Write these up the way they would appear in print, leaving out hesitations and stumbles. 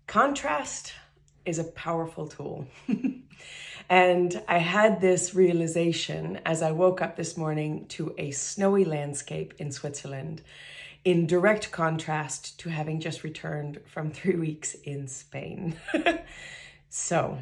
Contrast is a powerful tool. And I had this realization as I woke up this morning to a snowy landscape in Switzerland, in direct contrast to having just returned from 3 weeks in Spain. So,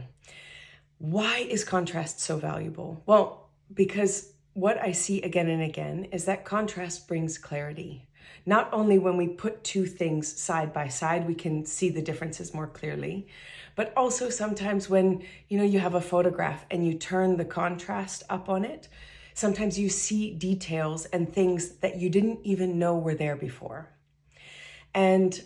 why is contrast so valuable? Well, because what I see again and again is that contrast brings clarity. Not only when we put two things side by side, we can see the differences more clearly, but also sometimes when, you have a photograph and you turn the contrast up on it, sometimes you see details and things that you didn't even know were there before. And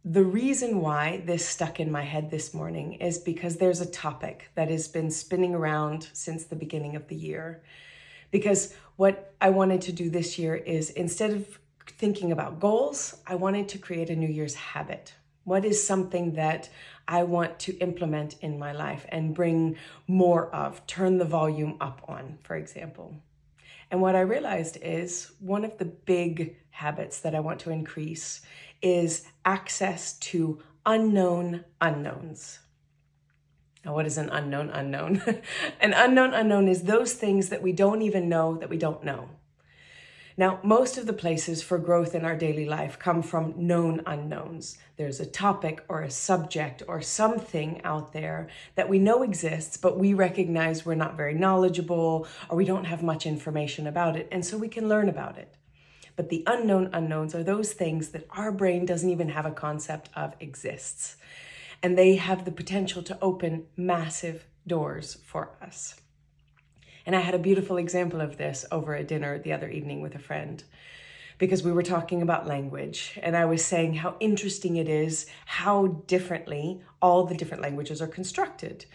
the reason why this stuck in my head this morning is because there's a topic that has been spinning around since the beginning of the year. Because what I wanted to do this year is, instead of thinking about goals, I wanted to create a New Year's habit. What is something that I want to implement in my life and bring more of, turn the volume up on, for example? And what I realized is one of the big habits that I want to increase is access to unknown unknowns. Now, what is an unknown unknown? An unknown unknown is those things that we don't even know that we don't know. Now, most of the places for growth in our daily life come from known unknowns. There's a topic or a subject or something out there that we know exists, but we recognize we're not very knowledgeable or we don't have much information about it, and so we can learn about it. But the unknown unknowns are those things that our brain doesn't even have a concept of exists. And they have the potential to open massive doors for us. And I had a beautiful example of this over a dinner the other evening with a friend, because we were talking about language. And I was saying how interesting it is how differently all the different languages are constructed.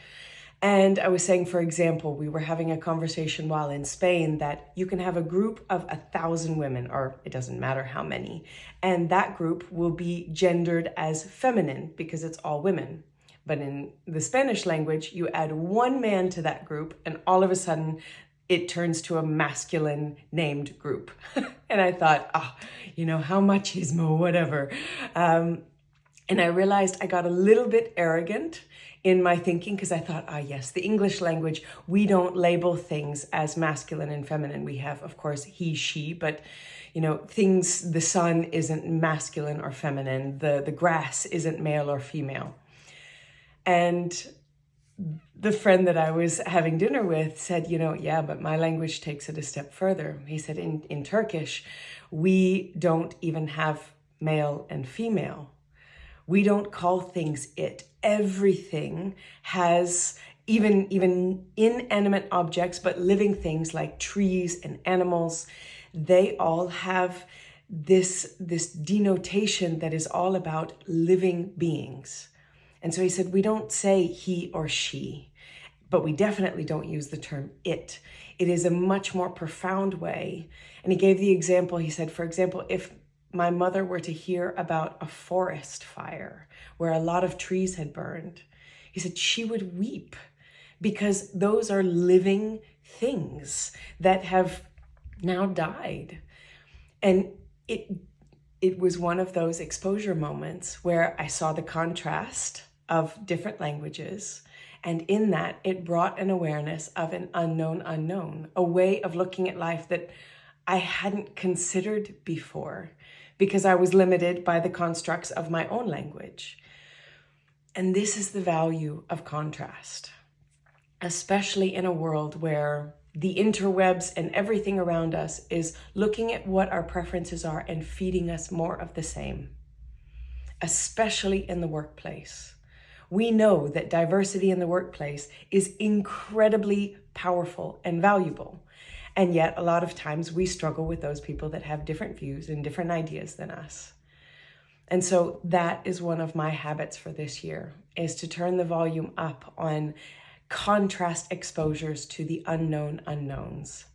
And I was saying, for example, we were having a conversation while in Spain that you can have a group of 1,000 women, or it doesn't matter how many, and that group will be gendered as feminine because it's all women. But in the Spanish language, you add one man to that group and all of a sudden it turns to a masculine named group. And I thought, how machismo, whatever. And I realized I got a little bit arrogant in my thinking, because I thought, yes, the English language, we don't label things as masculine and feminine. We have, of course, he, she, but things, the sun isn't masculine or feminine. The grass isn't male or female. And the friend that I was having dinner with said, but my language takes it a step further. He said, in Turkish, we don't even have male and female. We don't call things it. Everything has, even inanimate objects, but living things like trees and animals, they all have this denotation that is all about living beings. And so he said, we don't say he or she, but we definitely don't use the term it. It is a much more profound way. And he gave the example, he said, for example, if my mother were to hear about a forest fire where a lot of trees had burned, he said she would weep, because those are living things that have now died. And it was one of those exposure moments where I saw the contrast of different languages. And in that, it brought an awareness of an unknown unknown, a way of looking at life that I hadn't considered before, because I was limited by the constructs of my own language. And this is the value of contrast, especially in a world where the interwebs and everything around us is looking at what our preferences are and feeding us more of the same, especially in the workplace. We know that diversity in the workplace is incredibly powerful and valuable. And yet, a lot of times we struggle with those people that have different views and different ideas than us. And so that is one of my habits for this year, is to turn the volume up on contrast exposures to the unknown unknowns,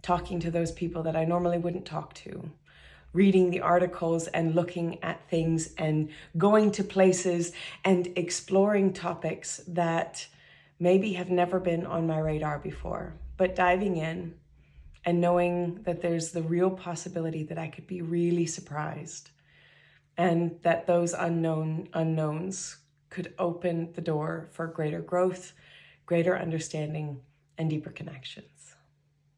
talking to those people that I normally wouldn't talk to, reading the articles and looking at things and going to places and exploring topics that maybe have never been on my radar before, but diving in and knowing that there's the real possibility that I could be really surprised, and that those unknowns could open the door for greater growth, greater understanding, and deeper connections.